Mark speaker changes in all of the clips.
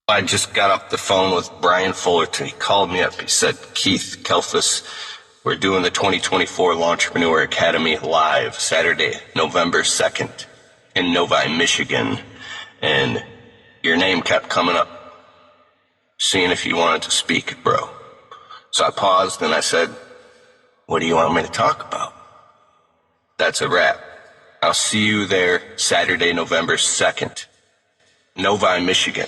Speaker 1: I just got off the phone with Brian Fullerton. He called me up. He said, Keith Kelfus, we're doing the 2024 Entrepreneur Academy live Saturday, November 2nd in Novi, Michigan. And your name kept coming up, seeing if you wanted to speak, bro. So I paused and I said, what do you want me to talk about? That's a wrap. I'll see you there Saturday, November 2nd, Novi, Michigan.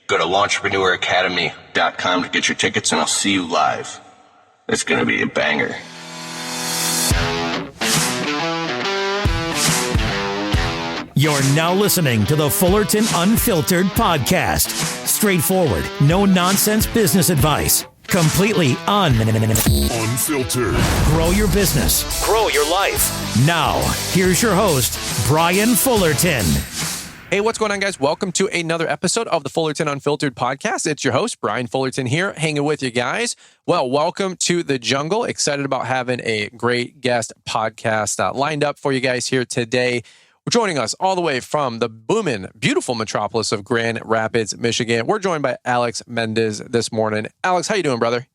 Speaker 1: Go to launchpreneuracademy.com to get your tickets, and I'll see you live. It's going to be a banger.
Speaker 2: You're now listening to the Fullerton Unfiltered podcast. Straightforward, no-nonsense business advice. Completely unfiltered. Grow your business. Grow your life. Now, here's your host, Brian Fullerton.
Speaker 3: Hey, what's going on, guys? Welcome to another episode of the Fullerton Unfiltered podcast. It's your host, Brian Fullerton here, hanging with you guys. Well, welcome to the jungle. Excited about having a great guest podcast lined up for you guys here today. Joining us all the way from the booming, beautiful metropolis of Grand Rapids, Michigan. We're joined by Alex Mendez this morning. Alex, how you doing, brother?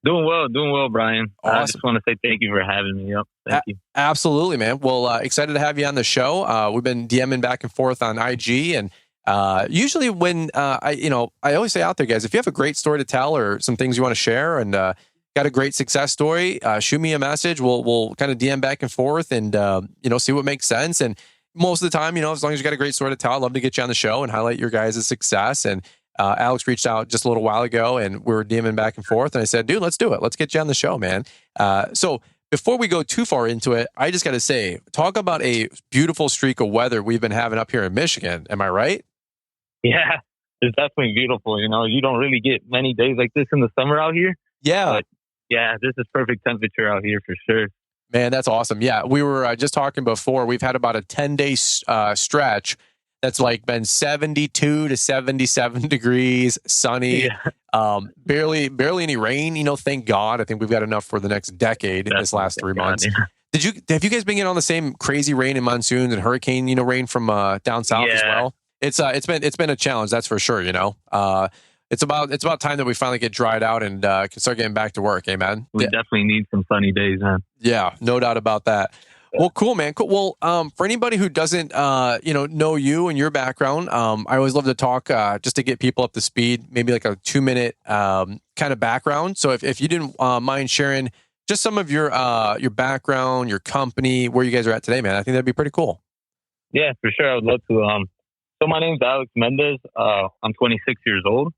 Speaker 4: Doing well, Brian.
Speaker 3: Awesome.
Speaker 4: I just want to say thank you for having me. Yep, thank you.
Speaker 3: Absolutely, man. Well, excited to have you on the show. We've been DMing back and forth on IG, and usually when I always say out there, guys, if you have a great story to tell or some things you want to share, and got a great success story, shoot me a message. We'll kind of DM back and forth, and see what makes sense. And most of the time, as long as you got a great story to tell, I'd love to get you on the show and highlight your guys' success. And Alex reached out just a little while ago, and we were DMing back and forth. And I said, dude, let's do it. Let's get you on the show, man. So before we go too far into it, I just got to say, talk about a beautiful streak of weather we've been having up here in Michigan. Am I right?
Speaker 4: Yeah, it's definitely beautiful. You don't really get many days like this in the summer out here.
Speaker 3: Yeah.
Speaker 4: But yeah, this is perfect temperature out here for sure.
Speaker 3: Man, that's awesome. Yeah, we were just talking before. We've had about a 10-day stretch that's like been 72 to 77 degrees, sunny, barely any rain. Thank God. I think we've got enough for the next decade in this last 3 months. Yeah. Have you guys been getting on the same crazy rain and monsoons and hurricane, rain from down south as well? It's been a challenge, that's for sure. It's about time that we finally get dried out and can start getting back to work. Amen.
Speaker 4: We definitely need some sunny days, man.
Speaker 3: Yeah, no doubt about that. Well, cool, man. Cool. Well, for anybody who doesn't, know you and your background, I always love to talk just to get people up to speed, maybe like a 2-minute kind of background. So if you didn't mind sharing just some of your background, your company, where you guys are at today, man, I think that'd be pretty cool.
Speaker 4: Yeah, for sure. I would love to. So my name's Alex Mendez. I'm 26 years old.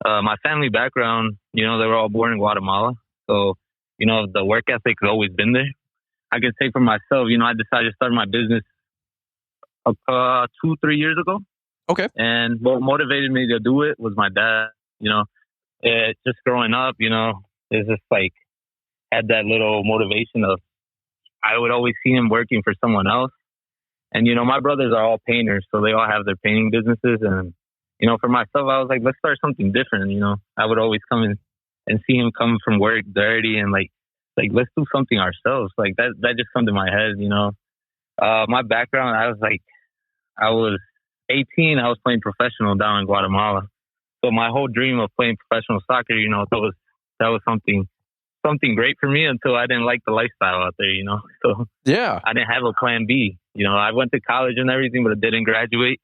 Speaker 4: My family background, they were all born in Guatemala. So, the work ethic's always been there. I can say for myself, I decided to start my business 2-3 years ago.
Speaker 3: Okay.
Speaker 4: And what motivated me to do it was my dad. Just growing up, it's just like had that little motivation of I would always see him working for someone else. And, my brothers are all painters, so they all have their painting businesses. And, for myself, I was like, let's start something different. I would always come in and see him come from work dirty and like, let's do something ourselves. Like that just come to my head, my background, I was 18. I was playing professional down in Guatemala. So my whole dream of playing professional soccer, that was something great for me until I didn't like the lifestyle out there, So
Speaker 3: yeah,
Speaker 4: I didn't have a plan B. I went to college and everything, but I didn't graduate.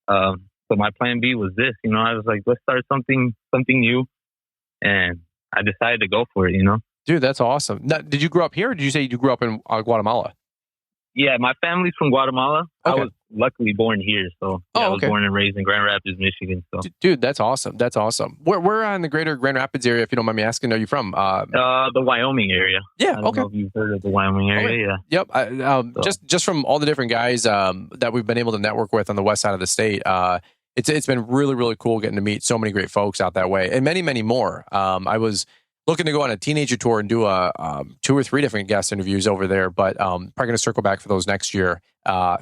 Speaker 4: So my plan B was this, I was like, let's start something new. And I decided to go for it,
Speaker 3: Dude, that's awesome. Now, did you grow up here, or did you say you grew up in Guatemala?
Speaker 4: Yeah, my family's from Guatemala. Okay. I was luckily born here, so I was born and raised in Grand Rapids, Michigan. So,
Speaker 3: dude, that's awesome. That's awesome. Where in the greater Grand Rapids area, if you don't mind me asking, are you from?
Speaker 4: The Wyoming area.
Speaker 3: Yeah,
Speaker 4: I don't know if you've heard of the Wyoming area. Yeah.
Speaker 3: Yep. Just from all the different guys that we've been able to network with on the west side of the state, it's been really, really cool getting to meet so many great folks out that way, and many, many more. I was looking to go on a teenager tour and do 2 or 3 different guest interviews over there, but probably going to circle back for those next year,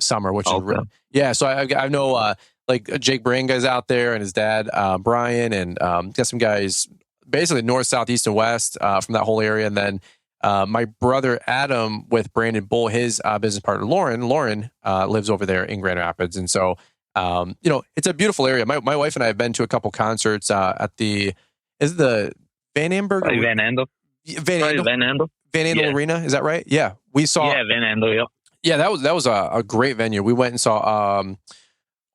Speaker 3: summer, which is really, yeah. So I know like Jake Baranga's out there and his dad, Brian, and got some guys basically north, south, east, and west from that whole area. And then my brother Adam with Brandon Bull, his business partner Lauren lives over there in Grand Rapids. And so It's a beautiful area. My wife and I have been to a couple concerts at the Van Amberg?
Speaker 4: Van Andel. Van Andel
Speaker 3: Arena. Is that right? Yeah. We saw.
Speaker 4: Yeah, Van Andel. Yep.
Speaker 3: Yeah, that was a great venue. We went and saw.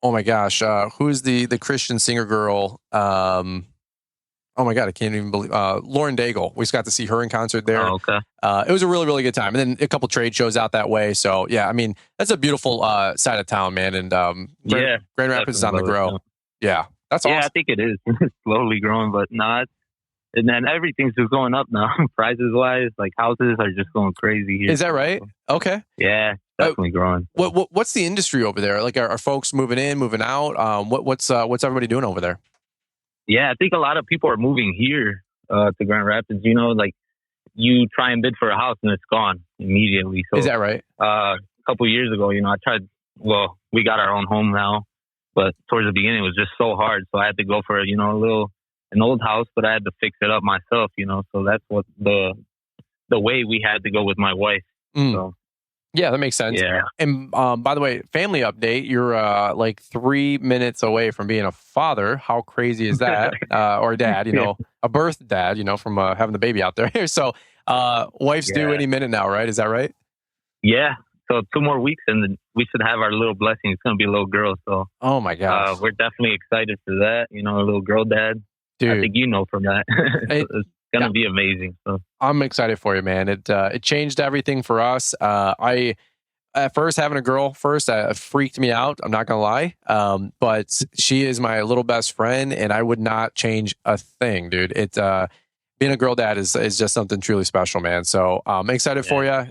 Speaker 3: Oh my gosh, who's the Christian singer girl? Oh my God, I can't even believe Lauren Daigle. We just got to see her in concert there.
Speaker 4: Oh, okay.
Speaker 3: It was a really, really good time. And then a couple trade shows out that way. So yeah, I mean, that's a beautiful side of town, man. And Grand Rapids is on the grow. Yeah, that's awesome.
Speaker 4: Yeah, I think it is. It's slowly growing, but not. And then everything's just going up now, prices wise. Like houses are just going crazy here.
Speaker 3: Is that right? Okay.
Speaker 4: Yeah, definitely growing.
Speaker 3: What's the industry over there? Like, are folks moving in, moving out? What's everybody doing over there?
Speaker 4: Yeah, I think a lot of people are moving here to Grand Rapids. You know, like you try and bid for a house and it's gone immediately. So
Speaker 3: is that right?
Speaker 4: A couple of years ago, I tried. Well, we got our own home now, but towards the beginning it was just so hard. So I had to go for an old house, but I had to fix it up myself. So that's what the way we had to go with my wife. So.
Speaker 3: Yeah, that makes sense.
Speaker 4: Yeah.
Speaker 3: And by the way, family update, you're like 3 minutes away from being a father. How crazy is that? Or a dad, a birth dad, from having the baby out there. So wife's due any minute now, right? Is that right?
Speaker 4: Yeah. So 2 more weeks and then we should have our little blessing. It's going to be a little girl. So
Speaker 3: oh my gosh.
Speaker 4: We're definitely excited for that. A little girl dad.
Speaker 3: Dude.
Speaker 4: I think from that. It's going to be amazing. So
Speaker 3: I'm excited for you, man. It changed everything for us. I at first having a girl freaked me out. I'm not gonna lie. But she is my little best friend, and I would not change a thing, dude. Being a girl dad is just something truly special, man. So I'm excited for you.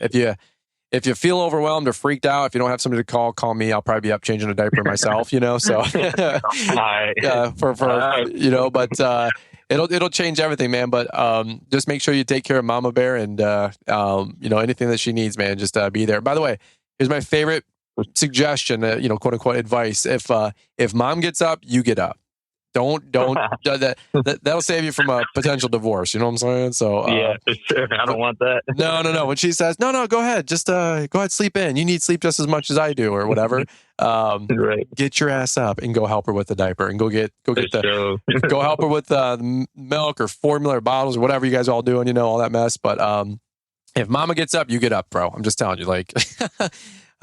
Speaker 3: If you feel overwhelmed or freaked out, if you don't have somebody to call me. I'll probably be up changing a diaper myself, So but. It'll change everything, man. But just make sure you take care of Mama Bear and anything that she needs, man. Just be there. By the way, here's my favorite suggestion, quote unquote advice. If mom gets up, you get up. Don't that'll save you from a potential divorce. You know what I'm saying? So
Speaker 4: yeah, for sure. I don't want that.
Speaker 3: No. When she says no, go ahead. Just go ahead, sleep in. You need sleep just as much as I do, or whatever.
Speaker 4: Right.
Speaker 3: Get your ass up and go help her with the diaper, and go help her with milk or formula or bottles or whatever you guys all doing. All that mess. But if Mama gets up, you get up, bro. I'm just telling you, like.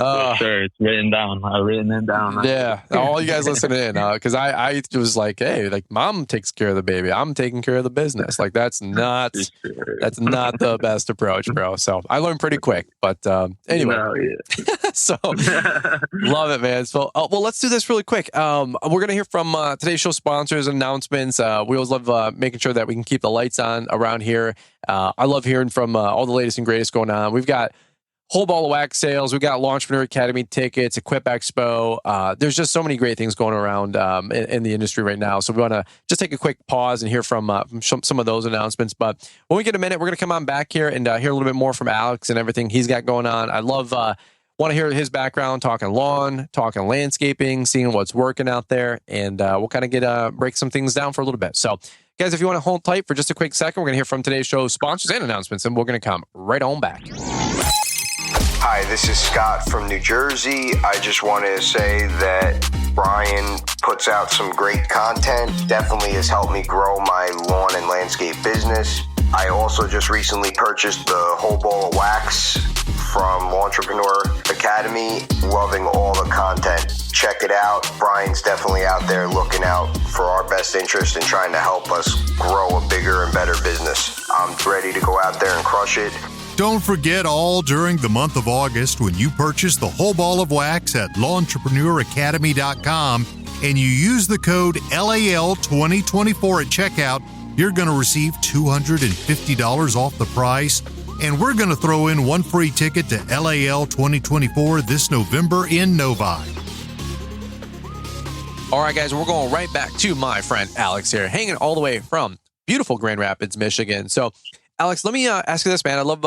Speaker 4: For sure, it's written down. I've written it down.
Speaker 3: Yeah, all you guys listening in, because I was like, hey, like mom takes care of the baby, I'm taking care of the business. Like that's not the best approach, bro. So I learned pretty quick, but anyway.
Speaker 4: No, yeah.
Speaker 3: So love it, man. So well, let's do this really quick. We're gonna hear from today's show sponsors and announcements. We always love making sure that we can keep the lights on around here. I love hearing from all the latest and greatest going on. We've got Whole Ball of Wax sales. We've got Launchpreneur Academy tickets, Equip Expo. There's just so many great things going around in the industry right now. So we want to just take a quick pause and hear from some of those announcements. But when we get a minute, we're going to come on back here and hear a little bit more from Alex and everything he's got going on. I love, want to hear his background, talking lawn, talking landscaping, seeing what's working out there. And we'll kind of break some things down for a little bit. So guys, if you want to hold tight for just a quick second, we're going to hear from today's show sponsors and announcements, and we're going to come right on back.
Speaker 5: Hi, this is Scott from New Jersey. I just wanted to say that Brian puts out some great content. Definitely has helped me grow my lawn and landscape business. I also just recently purchased the Whole Ball of Wax from Entrepreneur Academy. Loving all the content. Check it out. Brian's definitely out there looking out for our best interest and trying to help us grow a bigger and better business. I'm ready to go out there and crush it.
Speaker 6: Don't forget, all during the month of August, when you purchase the Whole Ball of Wax at LawEntrepreneurAcademy.com and you use the code LAL2024 at checkout, you're going to receive $250 off the price. And we're going to throw in one free ticket to LAL 2024 this November in Novi.
Speaker 3: All right, guys, we're going right back to my friend Alex here, hanging all the way from beautiful Grand Rapids, Michigan. So, Alex, let me ask you this, man. I love,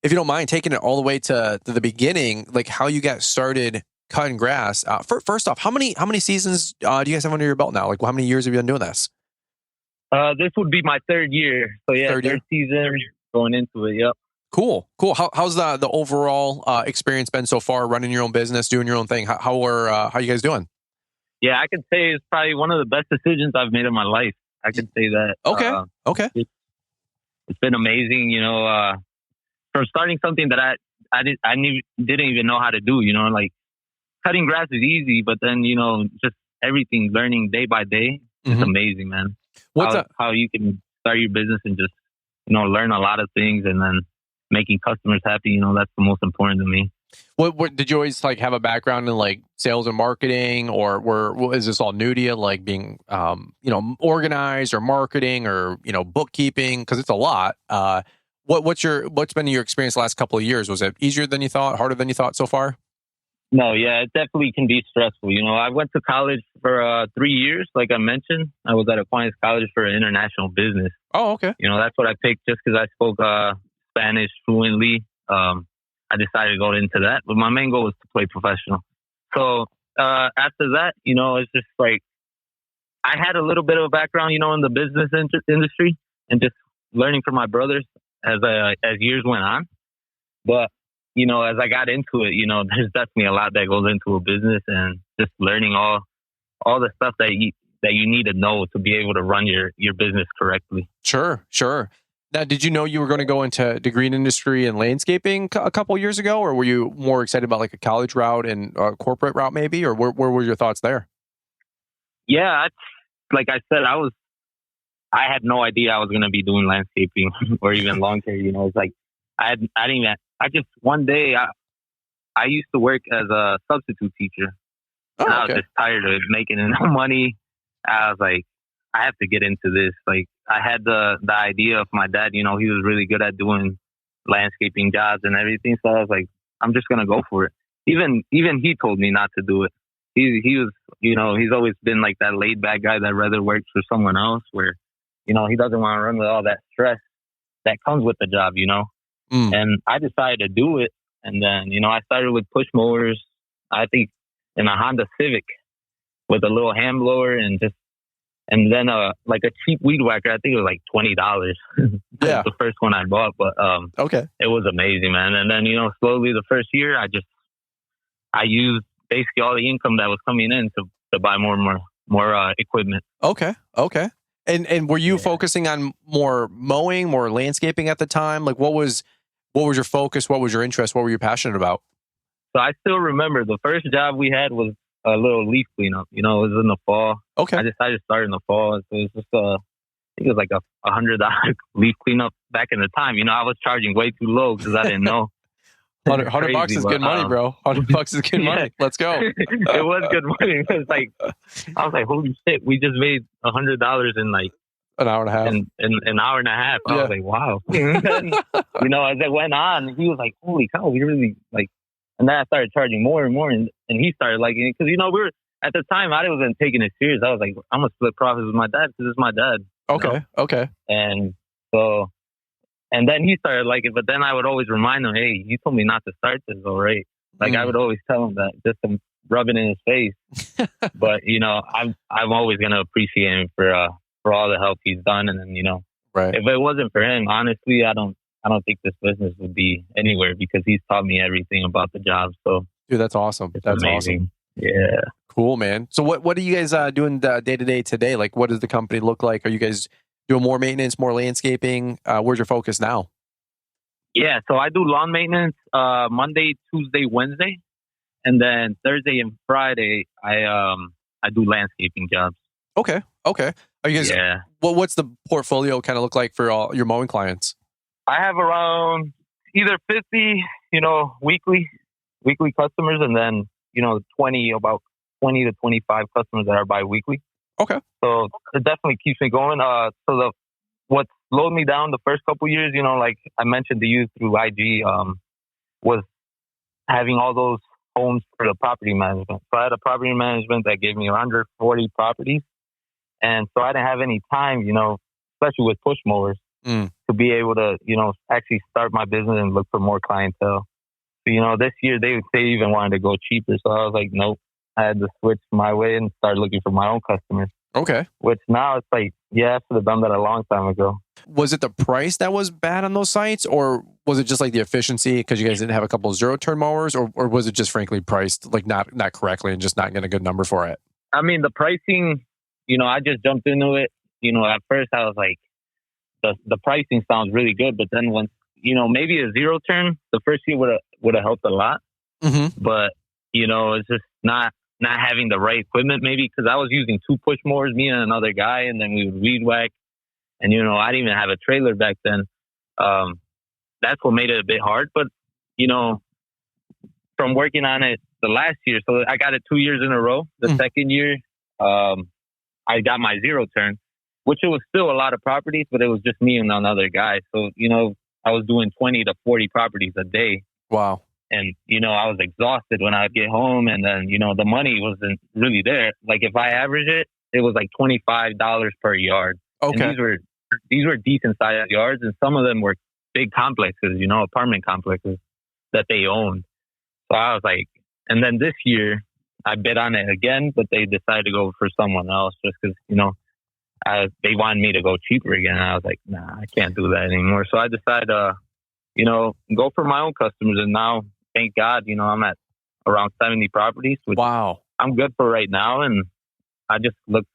Speaker 3: if you don't mind, taking it all the way to the beginning, like how you got started cutting grass. First off, how many seasons do you guys have under your belt now? Like, how many years have you been doing this?
Speaker 4: This would be my third year. So yeah, third season going into it. Yep.
Speaker 3: Cool. How's the overall experience been so far? Running your own business, doing your own thing. How are you guys doing?
Speaker 4: yeah, I could say it's probably one of the best decisions I've made in my life. I could say that.
Speaker 3: Okay. Okay.
Speaker 4: It's been amazing, from starting something that didn't even know how to do, like cutting grass is easy, but then, just everything, learning day by day. It's amazing, man. How you can start your business and just, learn a lot of things and then making customers happy, that's the most important to me.
Speaker 3: What did you always like have a background in like sales and marketing, or is this all new to you? Like being, organized or marketing or bookkeeping, because it's a lot. What's been your experience the last couple of years? Was it easier than you thought, harder than you thought so far?
Speaker 4: No, yeah, it definitely can be stressful. I went to college for 3 years, like I mentioned. I was at Aquinas College for international business.
Speaker 3: Oh, okay.
Speaker 4: That's what I picked just because I spoke Spanish fluently. I decided to go into that, but my main goal was to play professional. So after that, it's just like I had a little bit of a background, in the business industry and just learning from my brothers as years went on. But as I got into it, there's definitely a lot that goes into a business and just learning all the stuff that you need to know to be able to run your business correctly.
Speaker 3: Sure. Now, did you know you were going to go into the green industry and landscaping a couple years ago, or were you more excited about like a college route and a corporate route maybe, or where were your thoughts there?
Speaker 4: Yeah, like I said, I had no idea I was going to be doing landscaping or even lawn care. It's like one day I used to work as a substitute teacher.
Speaker 3: Oh,
Speaker 4: I was just tired of making no money. I was like, I have to get into this. Like I had the idea of my dad, he was really good at doing landscaping jobs and everything. So I was like, I'm just going to go for it. Even he told me not to do it. He was, he's always been like that laid back guy that rather works for someone else where, he doesn't want to run with all that stress that comes with the job, And I decided to do it. And then, I started with push mowers, I think in a Honda Civic with a little hand blower and then like a cheap weed whacker. I think it was like $20.
Speaker 3: Yeah.
Speaker 4: The first one I bought, but
Speaker 3: okay.
Speaker 4: It was amazing, man. And then, slowly the first year I used basically all the income that was coming in to buy more equipment.
Speaker 3: Okay. And were you focusing on more mowing, more landscaping at the time? Like what was your focus? What was your interest? What were you passionate about?
Speaker 4: So I still remember the first job we had was a little leaf cleanup. It was in the fall.
Speaker 3: Okay.
Speaker 4: I decided to start in the fall. So it was just I think it was like a $100 leaf cleanup back in the time. I was charging way too low because I didn't know.
Speaker 3: $100 is good money, bro. $100 is good money. Let's go.
Speaker 4: It was good money. It was like, I was like, holy shit, we just made $100 in like
Speaker 3: an hour and a half.
Speaker 4: In an hour and a half. I was like, wow. And then, as it went on, he was like, holy cow, we really like. And then I started charging more and more, and he started liking it because we were at the time I wasn't taking it serious. I was like, I'm gonna split profits with my dad because it's my dad.
Speaker 3: Okay.
Speaker 4: And so. And then he started liking it, but then I would always remind him, hey, you told me not to start this, all right? Like I would always tell him that just to rub it in his face. But, I'm always going to appreciate him for all the help he's done. And then,
Speaker 3: right.
Speaker 4: If it wasn't for him, honestly, I don't think this business would be anywhere because he's taught me everything about the job. So,
Speaker 3: dude, that's awesome. That's
Speaker 4: amazing.
Speaker 3: Awesome.
Speaker 4: Yeah.
Speaker 3: Cool, man. So what are you guys doing day to day today? Like, what does the company look like? Are you guys doing more maintenance, more landscaping? Where's your focus now?
Speaker 4: Yeah, so I do lawn maintenance Monday, Tuesday, Wednesday, and then Thursday and Friday I do landscaping jobs.
Speaker 3: Okay. Are you guys?
Speaker 4: Yeah.
Speaker 3: What's the portfolio kind of look like for all your mowing clients?
Speaker 4: I have around either 50, weekly customers, and then about 20 to 25 customers that are bi-weekly.
Speaker 3: Okay.
Speaker 4: So it definitely keeps me going. What slowed me down the first couple years, like I mentioned to you through IG, was having all those homes for the property management. So I had a property management that gave me 140 properties. And so I didn't have any time, especially with push mowers, to be able to, actually start my business and look for more clientele. So, this year they even wanted to go cheaper. So I was like, nope. I had to switch my way and start looking for my own customers.
Speaker 3: Okay.
Speaker 4: Which now it's like, yeah, I should have done that a long time ago.
Speaker 3: Was it the price that was bad on those sites, or was it just like the efficiency because you guys didn't have a couple of zero-turn mowers, or was it just frankly priced like not correctly and just not getting a good number for it?
Speaker 4: I mean, the pricing, you know, I just jumped into it. You know, at first I was like, the pricing sounds really good, but then once, you know, maybe a zero turn, the first year would have helped a lot.
Speaker 3: Mm-hmm.
Speaker 4: But, you know, it's just not having the right equipment, maybe, because I was using 2 push mowers, me and another guy, and then we would weed whack. And, you know, I didn't even have a trailer back then. That's what made it a bit hard. But, you know, from working on it the last year, so I got it 2 years in a row. The second year, I got my zero turn, which it was still a lot of properties, but it was just me and another guy. So, you know, I was doing 20 to 40 properties a day.
Speaker 3: Wow.
Speaker 4: And, you know, I was exhausted when I'd get home, and then, you know, the money wasn't really there. Like if I average it, it was like $25 per yard.
Speaker 3: Okay.
Speaker 4: And these were decent sized yards, and some of them were big complexes, you know, apartment complexes that they owned. So I was like, and then this year I bet on it again, but they decided to go for someone else just because, you know, they wanted me to go cheaper again. And I was like, nah, I can't do that anymore. So I decided, you know, go for my own customers. And now, thank God, you know, I'm at around 70 properties, which
Speaker 3: wow.
Speaker 4: I'm good for right now. And I just look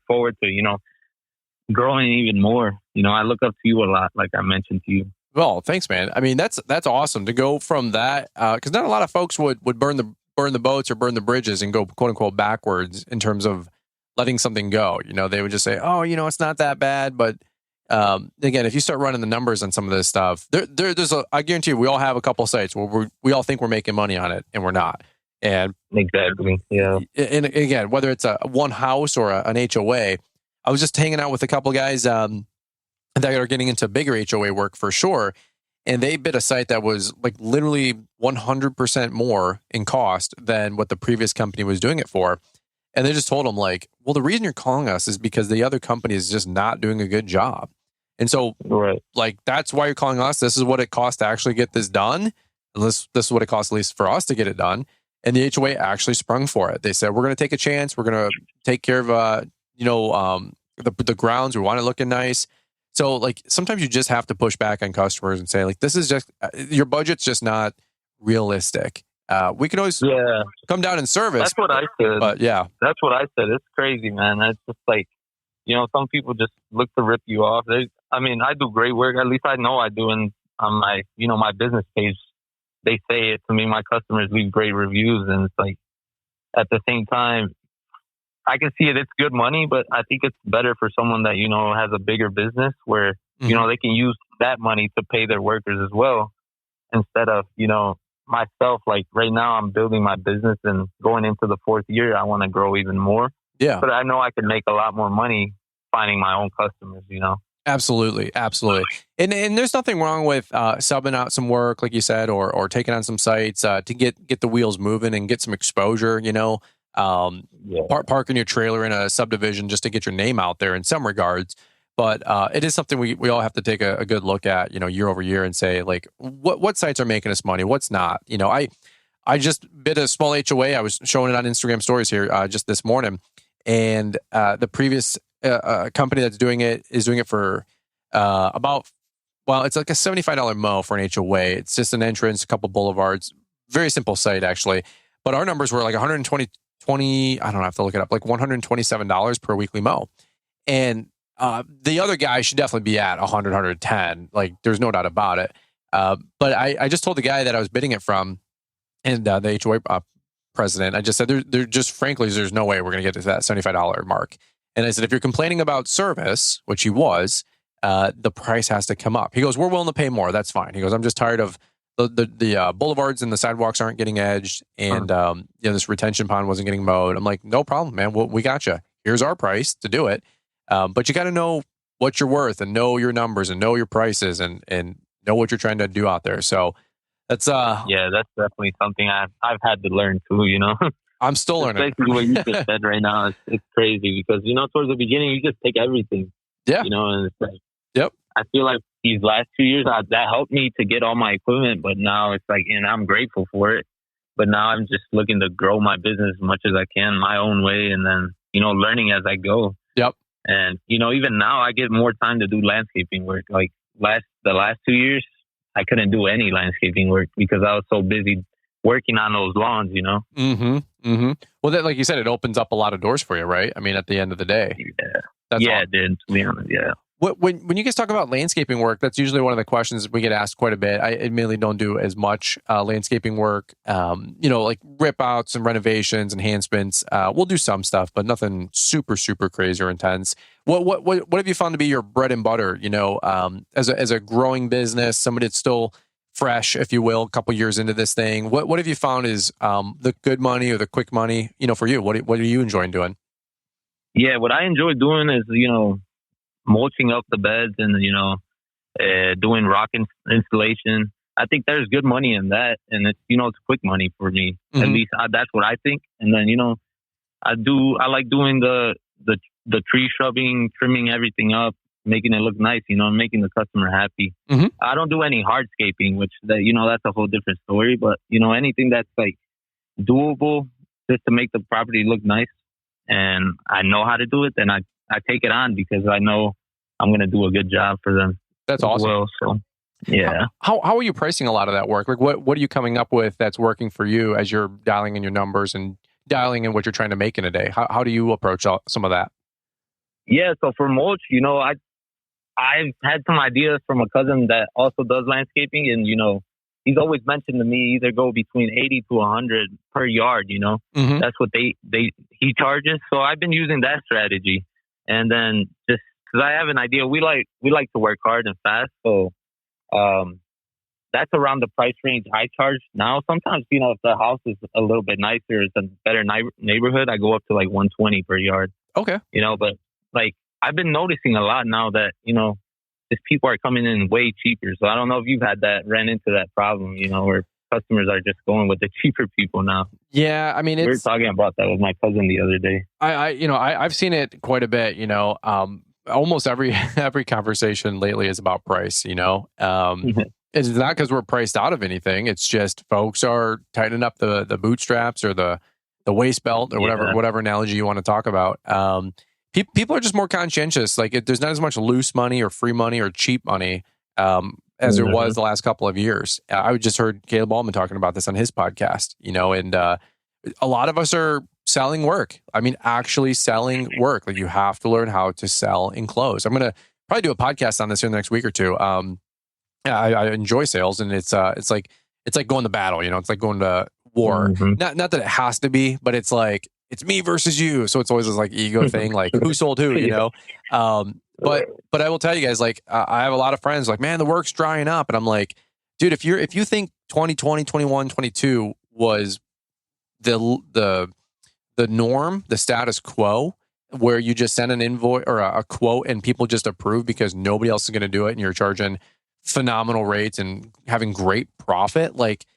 Speaker 4: forward to, you know, growing even more. You know, I look up to you a lot, like I mentioned to you.
Speaker 3: Well, thanks, man. I mean, that's awesome to go from that, because not a lot of folks would burn the boats or burn the bridges and go quote unquote backwards in terms of letting something go. You know, they would just say, oh, you know, it's not that bad. But again, if you start running the numbers on some of this stuff, I guarantee you, we all have a couple sites where we all think we're making money on it and we're not. And
Speaker 4: exactly, yeah.
Speaker 3: And again, whether it's a one house or an HOA, I was just hanging out with a couple guys that are getting into bigger HOA work for sure. And they bid a site that was like literally 100% more in cost than what the previous company was doing it for. And they just told them like, well, the reason you're calling us is because the other company is just not doing a good job. And so
Speaker 4: right.
Speaker 3: Like, that's why you're calling us. This is what it costs to actually get this done. This is what it costs, at least for us, to get it done. And the HOA actually sprung for it. They said, we're going to take a chance. We're going to take care of, the grounds. We want it looking nice. So like, sometimes you just have to push back on customers and say like, this is just, your budget's just not realistic. We can always come down and service.
Speaker 4: That's what I said.
Speaker 3: But yeah.
Speaker 4: That's what I said. It's crazy, man. It's just like, you know, some people just look to rip you off. I do great work. At least I know I do. And on my, you know, my business page, they say it to me. My customers leave great reviews. And it's like, at the same time, I can see it. It's good money, but I think it's better for someone that, you know, has a bigger business where, you know, they can use that money to pay their workers as well. Instead of, you know, myself, like right now I'm building my business and going into the 4th year, I want to grow even more.
Speaker 3: Yeah.
Speaker 4: But I know I can make a lot more money finding my own customers, you know?
Speaker 3: Absolutely. Absolutely. And there's nothing wrong with subbing out some work, like you said, or taking on some sites to get the wheels moving and get some exposure, you know, parking your trailer in a subdivision just to get your name out there in some regards. But it is something we all have to take a good look at, you know, year over year and say, like, what sites are making us money? What's not? You know, I just bid a small HOA. I was showing it on Instagram stories here just this morning. And the previous company that's doing it is doing it for it's like a $75 mow for an HOA. It's just an entrance, a couple boulevards, very simple site actually. But our numbers were like I don't have to look it up, like $127 per weekly mow. And the other guy should definitely be at 100, 110. Like, there's no doubt about it. But I just told the guy that I was bidding it from, and the HOA president, I just said, there's no way we're going to get to that $75 mark. And I said, if you're complaining about service, which he was, the price has to come up. He goes, we're willing to pay more. That's fine. He goes, I'm just tired of the boulevards and the sidewalks aren't getting edged, and this retention pond wasn't getting mowed. I'm like, no problem, man. We got you. Here's our price to do it. But you got to know what you're worth and know your numbers and know your prices and know what you're trying to do out there. So that's
Speaker 4: that's definitely something I've had to learn too, you know.
Speaker 3: I'm still learning.
Speaker 4: Basically what you just said right now, it's crazy because, you know, towards the beginning you just take everything.
Speaker 3: Yeah.
Speaker 4: You know, and it's like,
Speaker 3: yep.
Speaker 4: I feel like these last 2 years that helped me to get all my equipment, but now it's like, and I'm grateful for it. But now I'm just looking to grow my business as much as I can my own way, and then, you know, learning as I go.
Speaker 3: Yep.
Speaker 4: And, you know, even now I get more time to do landscaping work. Like the last 2 years, I couldn't do any landscaping work because I was so busy working on those lawns, you know?
Speaker 3: Mm-hmm. Mm-hmm. Well, that, like you said, it opens up a lot of doors for you, right? I mean, at the end of the day.
Speaker 4: Yeah.
Speaker 3: That's
Speaker 4: yeah,
Speaker 3: awesome.
Speaker 4: it did, to be honest, yeah.
Speaker 3: When you guys talk about landscaping work, that's usually one of the questions we get asked quite a bit. I admittedly don't do as much landscaping work, like rip outs and renovations, enhancements. We'll do some stuff, but nothing super, super crazy or intense. What have you found to be your bread and butter? As a growing business, somebody that's still fresh, if you will, a couple years into this thing. What have you found is the good money or the quick money? For you, what are you enjoying doing?
Speaker 4: Yeah, what I enjoy doing is mulching up the beds and doing rock installation. I think there's good money in that, and it's quick money for me.
Speaker 3: Mm-hmm.
Speaker 4: At least that's what I think. And then I like doing the tree shrubbing, trimming everything up, making it look nice. Making the customer happy.
Speaker 3: Mm-hmm.
Speaker 4: I don't do any hardscaping, which that's a whole different story. But anything that's like doable just to make the property look nice, and I know how to do it, then I take it on because I know I'm going to do a good job for them.
Speaker 3: That's awesome.
Speaker 4: Well, so yeah.
Speaker 3: How are you pricing a lot of that work? Like what are you coming up with that's working for you as you're dialing in your numbers and dialing in what you're trying to make in a day? How do you approach some of that?
Speaker 4: Yeah. So for mulch, I've had some ideas from a cousin that also does landscaping, and he's always mentioned to me either go between 80 to 100 per yard.
Speaker 3: Mm-hmm.
Speaker 4: That's what he charges. So I've been using that strategy, and then just because I have an idea, we like to work hard and fast. So that's around the price range I charge now. Sometimes if the house is a little bit nicer, it's a better neighborhood, I go up to like 120 per yard.
Speaker 3: Okay.
Speaker 4: But like I've been noticing a lot now that just people are coming in way cheaper. So I don't know if you've ran into that problem, where customers are just going with the cheaper people now.
Speaker 3: Yeah, I mean,
Speaker 4: we were talking about that with my cousin the other day.
Speaker 3: I've seen it quite a bit. Almost every conversation lately is about price. It's not because we're priced out of anything. It's just folks are tightening up the bootstraps or the waist belt or whatever analogy you want to talk about. People are just more conscientious. Like there's not as much loose money or free money or cheap money as there was the last couple of years. I just heard Caleb Allman talking about this on his podcast, and a lot of us are selling work. I mean, actually selling work. Like you have to learn how to sell and close. I'm going to probably do a podcast on this in the next week or two. I enjoy sales, and it's like going to battle, it's like going to war. Mm-hmm. Not that it has to be, but it's like, it's me versus you. So it's always this like ego thing, like who sold who, But I will tell you guys, like I have a lot of friends like, man, the work's drying up. And I'm like, dude, if you think 2020, 21, 22 was the norm, the status quo, where you just send an invoice or a quote and people just approve because nobody else is going to do it and you're charging phenomenal rates and having great profit, like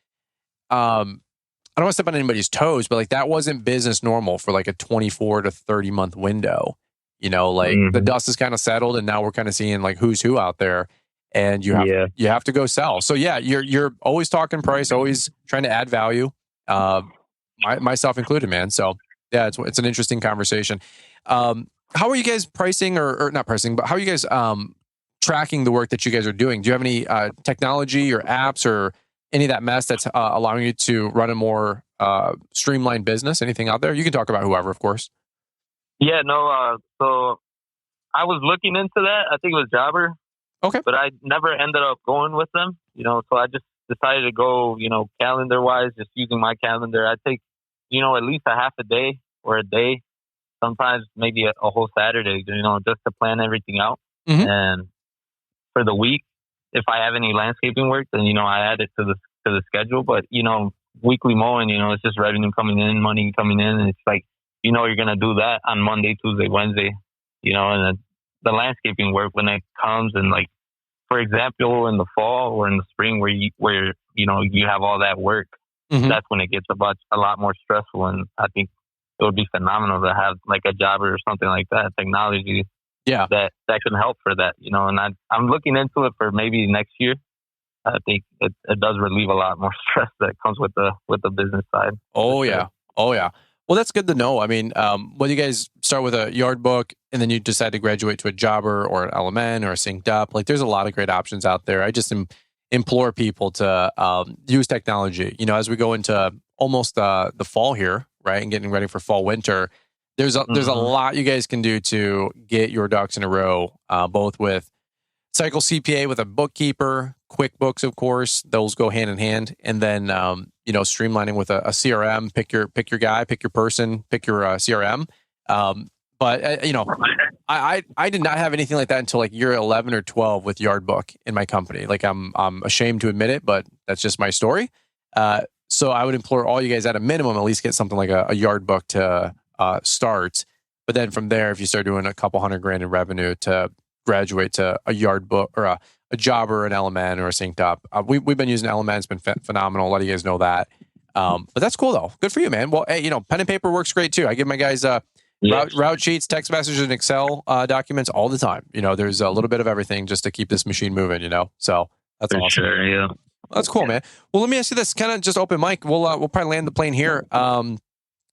Speaker 3: I don't want to step on anybody's toes, but like that wasn't business normal for like a 24 to 30 month window. The dust is kind of settled, and now we're kind of seeing like who's who out there, and you have to go sell. So yeah, you're always talking price, always trying to add value, myself included, man. So yeah, it's an interesting conversation. How are you guys pricing or not pricing, but how are you guys tracking the work that you guys are doing? Do you have any technology or apps or any of that mess that's allowing you to run a more streamlined business? Anything out there? You can talk about whoever, of course.
Speaker 4: Yeah, no. So I was looking into that. I think it was Jobber.
Speaker 3: Okay.
Speaker 4: But I never ended up going with them. So I just decided to go, calendar-wise, just using my calendar. I take, at least a half a day or a day, sometimes maybe a whole Saturday, just to plan everything out. Mm-hmm. And for the week, if I have any landscaping work, then, I add it to the schedule. But, weekly mowing, it's just revenue coming in, money coming in. And it's like, you're going to do that on Monday, Tuesday, Wednesday, and then the landscaping work when it comes. And like, for example, in the fall or in the spring where you have all that work, mm-hmm. That's when it gets a lot more stressful. And I think it would be phenomenal to have like a Jobber or something like that, technology. Yeah, that can help for that, and I'm looking into it for maybe next year. I think it does relieve a lot more stress that comes with the business side.
Speaker 3: Oh yeah. Well, that's good to know. I mean, whether you guys start with a yard book and then you decide to graduate to a Jobber or an LMN or a Synced Up, like there's a lot of great options out there. I just implore people to use technology. As we go into almost the fall here, right? And getting ready for fall, winter. There's a lot you guys can do to get your ducks in a row, both with Cycle CPA with a bookkeeper, QuickBooks, of course, those go hand in hand. And then, streamlining with a CRM, pick your guy, pick your person, pick your CRM. I did not have anything like that until like year 11 or 12 with Yardbook in my company. Like I'm ashamed to admit it, but that's just my story. So I would implore all you guys at a minimum, at least get something like a Yardbook to start. But then from there, if you start doing a couple $100,000 in revenue, to graduate to a Yardbook or a Jobber, an Element, or a Synced Up. We've been using Element. It's been phenomenal. A lot of you guys know that. But that's cool though. Good for you, man. Well, hey, pen and paper works great too. I give my guys route sheets, text messages, and Excel documents all the time. There's a little bit of everything just to keep this machine moving. So that's awesome.
Speaker 4: Sure, yeah.
Speaker 3: That's cool, man. Well, let me ask you this, kind of just open mic. We'll probably land the plane here.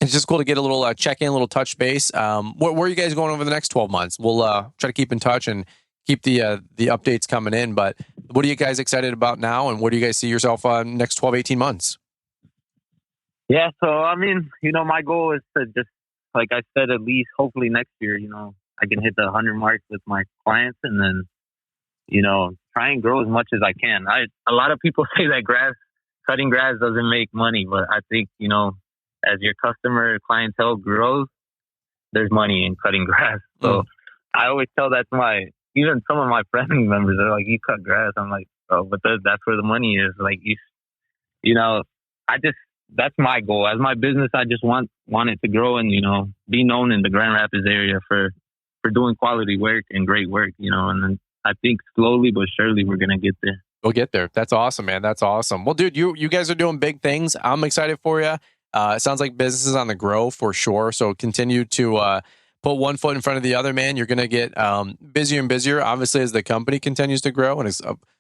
Speaker 3: It's just cool to get a little check-in, a little touch base. Where are you guys going over the next 12 months? We'll try to keep in touch and keep the updates coming in. But what are you guys excited about now? And where do you guys see yourself next 12, 18 months?
Speaker 4: Yeah, so, my goal is to just, like I said, at least hopefully next year, I can hit the 100 mark with my clients and then, try and grow as much as I can. A lot of people say that cutting grass doesn't make money, but I think, as your customer clientele grows, there's money in cutting grass. So I always tell that to even some of my family members. They're like, "You cut grass?" I'm like, "Oh, but that's where the money is." Like, that's my goal as my business. I just want it to grow and be known in the Grand Rapids area for doing quality work and great work. And then I think slowly but surely we're gonna get there.
Speaker 3: We'll get there. That's awesome, man. That's awesome. Well, dude, you guys are doing big things. I'm excited for you. It sounds like business is on the grow for sure. So continue to put one foot in front of the other, man. You're going to get busier and busier, obviously, as the company continues to grow. And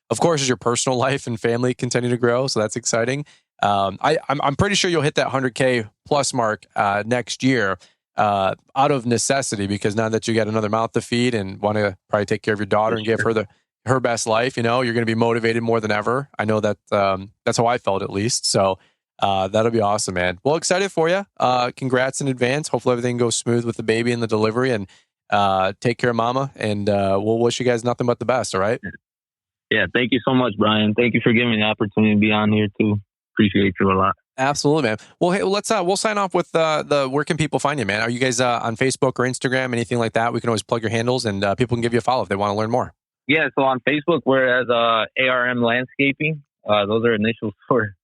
Speaker 3: of course, as your personal life and family continue to grow. So that's exciting. I'm pretty sure you'll hit that 100K plus mark next year out of necessity, because now that you got another mouth to feed and want to probably take care of your daughter and give her her best life, you're going to be motivated more than ever. I know that that's how I felt, at least. So that'll be awesome, man. Well, excited for you. Congrats in advance. Hopefully everything goes smooth with the baby and the delivery, and take care of mama. And we'll wish you guys nothing but the best. All right.
Speaker 4: Yeah. Thank you so much, Brian. Thank you for giving me the opportunity to be on here too. Appreciate you a lot.
Speaker 3: Absolutely, man. Well, hey, we'll sign off with where can people find you, man? Are you guys on Facebook or Instagram, anything like that? We can always plug your handles, and people can give you a follow if they want to learn more.
Speaker 4: Yeah. So on Facebook, we're as ARM Landscaping. Those are initials for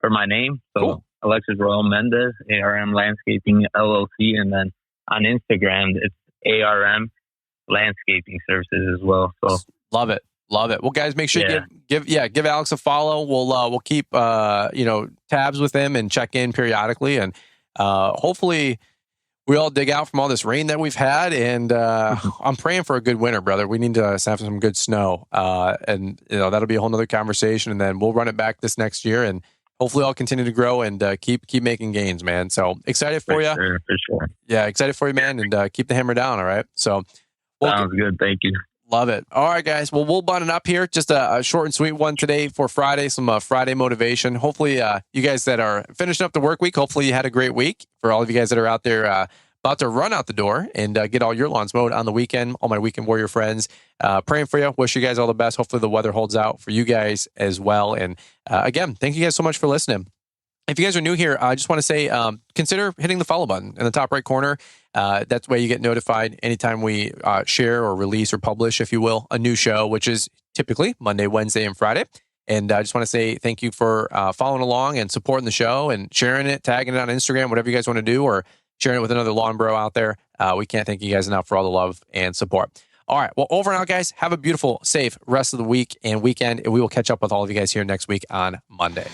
Speaker 4: my name. So cool. Alexis Mendez, ARM Landscaping LLC. And then on Instagram, it's ARM Landscaping Services as well. So
Speaker 3: love it. Well, guys, make sure you give Alex a follow. We'll keep tabs with him and check in periodically, and hopefully we all dig out from all this rain that we've had. And I'm praying for a good winter, brother. We need to have some good snow, and that'll be a whole nother conversation. And then we'll run it back this next year, and hopefully I'll continue to grow and keep making gains, man. So excited for you.
Speaker 4: For sure.
Speaker 3: Yeah, excited for you, man. And keep the hammer down. All right. So
Speaker 4: sounds good. Thank you.
Speaker 3: Love it. All right, guys. Well, we'll button up here. Just a short and sweet one today for Friday. Some Friday motivation. Hopefully, you guys that are finishing up the work week, hopefully you had a great week. For all of you guys that are out there about to run out the door and get all your lawns mowed on the weekend, all my Weekend Warrior friends, praying for you. Wish you guys all the best. Hopefully the weather holds out for you guys as well. And again, thank you guys so much for listening. If you guys are new here, I just want to say, consider hitting the follow button in the top right corner. That's where you get notified anytime we share or release or publish, if you will, a new show, which is typically Monday, Wednesday, and Friday. And I just want to say thank you for following along and supporting the show and sharing it, tagging it on Instagram, whatever you guys want to do, or sharing it with another lawn bro out there. We can't thank you guys enough for all the love and support. All right. Well, over and out, guys. Have a beautiful, safe rest of the week and weekend. And we will catch up with all of you guys here next week on Monday.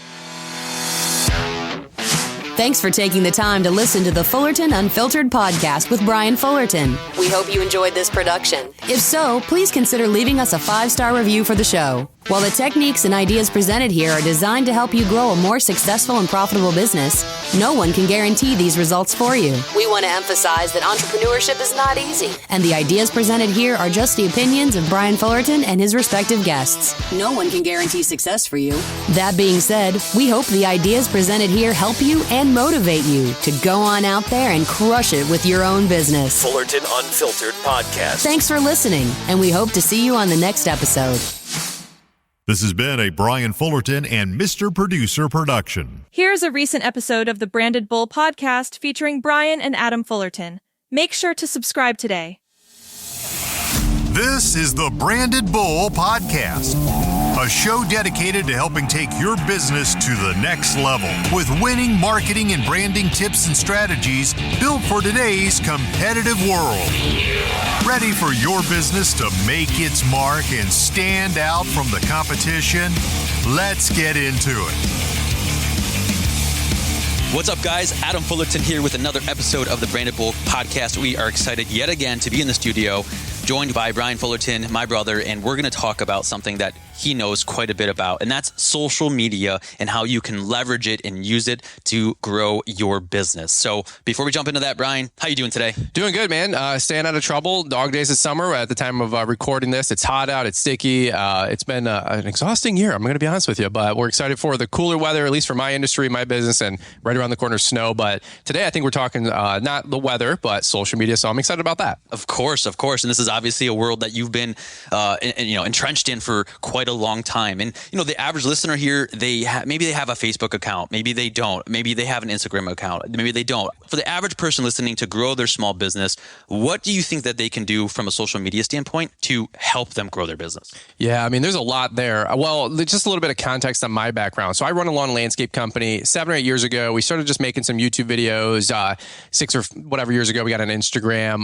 Speaker 7: Thanks for taking the time to listen to the Fullerton Unfiltered podcast with Brian Fullerton. We hope you enjoyed this production. If so, please consider leaving us a 5-star review for the show. While the techniques and ideas presented here are designed to help you grow a more successful and profitable business, no one can guarantee these results for you. We want to emphasize that entrepreneurship is not easy, and the ideas presented here are just the opinions of Brian Fullerton and his respective guests. No one can guarantee success for you. That being said, we hope the ideas presented here help you and motivate you to go on out there and crush it with your own business.
Speaker 2: Fullerton Unfiltered Podcast.
Speaker 7: Thanks for listening, and we hope to see you on the next episode.
Speaker 6: This has been a Brian Fullerton and Mr. Producer production.
Speaker 8: Here's a recent episode of the Branded Bull podcast featuring Brian and Adam Fullerton. Make sure to subscribe today.
Speaker 6: This is the Branded Bull Podcast, a show dedicated to helping take your business to the next level with winning marketing and branding tips and strategies built for today's competitive world. Ready for your business to make its mark and stand out from the competition? Let's get into it.
Speaker 9: What's up, guys? Adam Fullerton here with another episode of the Branded Bull Podcast. We are excited yet again to be in the studio, joined by Brian Fullerton, my brother, and we're going to talk about something that he knows quite a bit about, and that's social media and how you can leverage it and use it to grow your business. So before we jump into that, Brian, how you doing today?
Speaker 3: Doing good, man. Staying out of trouble. Dog days of summer. At the time of recording this, it's hot out. It's sticky. It's been an exhausting year. I'm going to be honest with you, but we're excited for the cooler weather, at least for my industry, my business, and right around the corner, snow. But today, I think we're talking not the weather, but social media. So I'm excited about that.
Speaker 9: Of course. And this is obviously a world that you've been, entrenched in for quite a long time. And, the average listener here, maybe they have a Facebook account. Maybe they don't. Maybe they have an Instagram account. Maybe they don't. For the average person listening to grow their small business, what do you think that they can do from a social media standpoint to help them grow their business?
Speaker 3: Yeah, there's a lot there. Well, just a little bit of context on my background. So I run a lawn landscape company. 7 or 8 years ago, we started just making some YouTube videos. 6 or whatever years ago, we got an Instagram.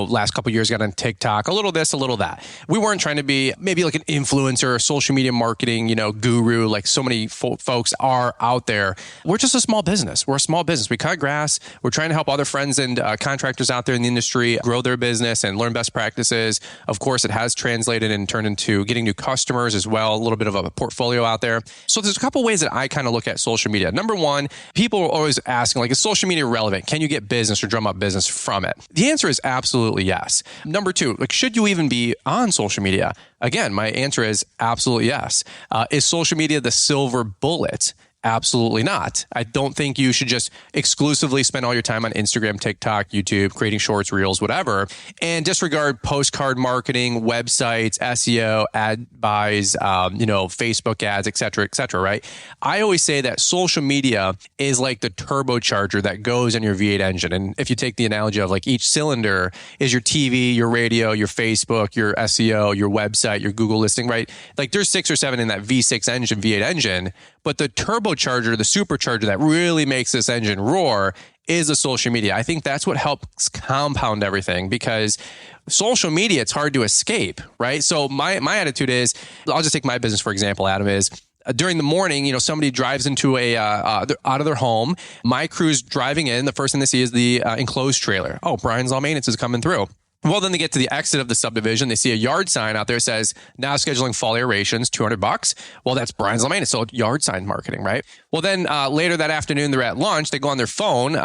Speaker 3: Last couple of years, got on TikTok. A little this, a little that. We weren't trying to be maybe like an influencer or social media marketing, guru, like so many folks are out there. We're just a small business. We're a small business. We cut grass. We're trying to help other friends and contractors out there in the industry grow their business and learn best practices. Of course, it has translated and turned into getting new customers as well, a little bit of a portfolio out there. So there's a couple ways that I kind of look at social media. Number one, people are always asking, is social media relevant? Can you get business or drum up business from it? The answer is absolutely yes. Number two, should you even be on social media? Again, my answer is absolutely yes. Is social media the silver bullet? Absolutely not. I don't think you should just exclusively spend all your time on Instagram, TikTok, YouTube, creating shorts, reels, whatever, and disregard postcard marketing, websites, SEO, ad buys, Facebook ads, et cetera, right? I always say that social media is like the turbocharger that goes in your V8 engine. And if you take the analogy of each cylinder is your TV, your radio, your Facebook, your SEO, your website, your Google listing, right? There's 6 or 7 in that V6 engine, V8 engine, but the turbocharger, the supercharger that really makes this engine roar is the social media. I think that's what helps compound everything, because social media, it's hard to escape, right? So my attitude is, I'll just take my business, for example, Adam, is during the morning, somebody drives into out of their home. My crew's driving in. The first thing they see is the enclosed trailer. Oh, Brian's Lawn Maintenance is coming through. Well, then they get to the exit of the subdivision. They see a yard sign out there that says, now scheduling fall aerations, $200. Well, that's Brian's Lawn Maintenance. So yard sign marketing, right? Well, then later that afternoon, they're at lunch. They go on their phone,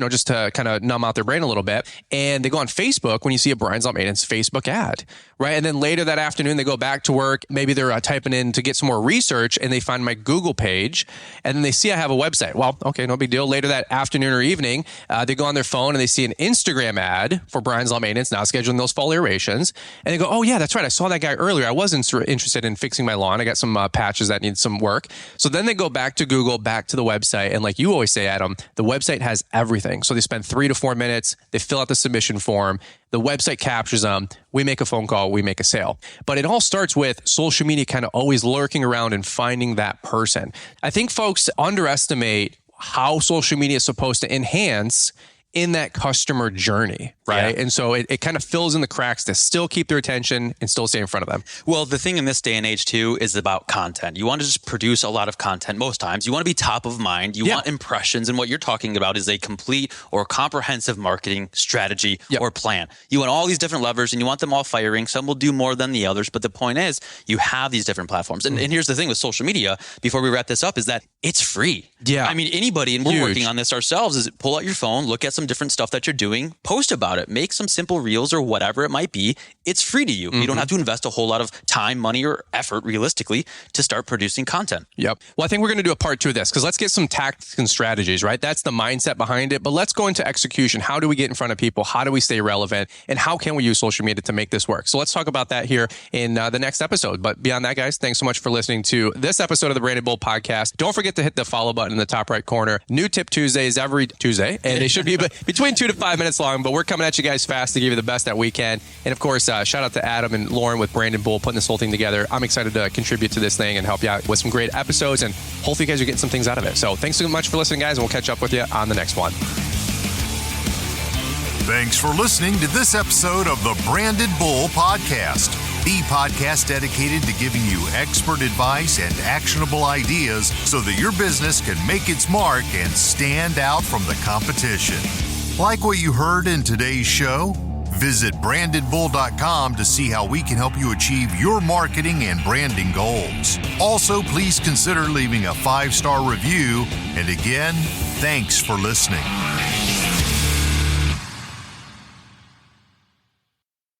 Speaker 3: just to kind of numb out their brain a little bit. And they go on Facebook when you see a Brian's Lawn Maintenance Facebook ad, right? And then later that afternoon, they go back to work. Maybe they're typing in to get some more research, and they find my Google page. And then they see I have a website. Well, okay, no big deal. Later that afternoon or evening, they go on their phone and they see an Instagram ad for Brian's Lawn Maintenance, now scheduling those fall aerations. And they go, oh yeah, that's right. I saw that guy earlier. I wasn't interested in fixing my lawn. I got some patches that need some work. So then they go back to Google, back to the website. And like you always say, Adam, the website has everything. So they spend 3 to 4 minutes. They fill out the submission form. The website captures them. We make a phone call. We make a sale. But it all starts with social media kind of always lurking around and finding that person. I think folks underestimate how social media is supposed to enhance in that customer journey, right?
Speaker 9: Yeah.
Speaker 3: And so it kind of fills in the cracks to still keep their attention and still stay in front of them.
Speaker 9: Well, the thing in this day and age too is about content. You want to just produce a lot of content most times. You want to be top of mind. You want impressions. And what you're talking about is a complete or comprehensive marketing strategy or plan. You want all these different levers and you want them all firing. Some will do more than the others. But the point is you have these different platforms. And here's the thing with social media, before we wrap this up, is that it's free.
Speaker 3: Yeah.
Speaker 9: I mean, anybody, and we're working on this ourselves, is pull out your phone, look at some different stuff that you're doing, post about it, make some simple reels or whatever it might be. It's free to you. You don't have to invest a whole lot of time, money, or effort realistically to start producing content.
Speaker 3: Yep. Well, I think we're going to do a part 2 of this because let's get some tactics and strategies, right? That's the mindset behind it. But let's go into execution. How do we get in front of people? How do we stay relevant? And how can we use social media to make this work? So let's talk about that here in the next episode. But beyond that, guys, thanks so much for listening to this episode of the Branded Bull Podcast. Don't forget to hit the follow button in the top right corner. New Tip Tuesdays every Tuesday. And they should be between 2 to 5 minutes long. But we're coming at you guys fast to give you the best that we can. And of course, shout out to Adam and Lauren with Branded Bull putting this whole thing together. I'm excited to contribute to this thing and help you out with some great episodes. And hopefully you guys are getting some things out of it. So thanks so much for listening, guys. And we'll catch up with you on the next one.
Speaker 6: Thanks for listening to this episode of the Branded Bull Podcast, the podcast dedicated to giving you expert advice and actionable ideas so that your business can make its mark and stand out from the competition. Like what you heard in today's show? Visit brandedbull.com to see how we can help you achieve your marketing and branding goals. Also, please consider leaving a 5-star review. And again, thanks for listening.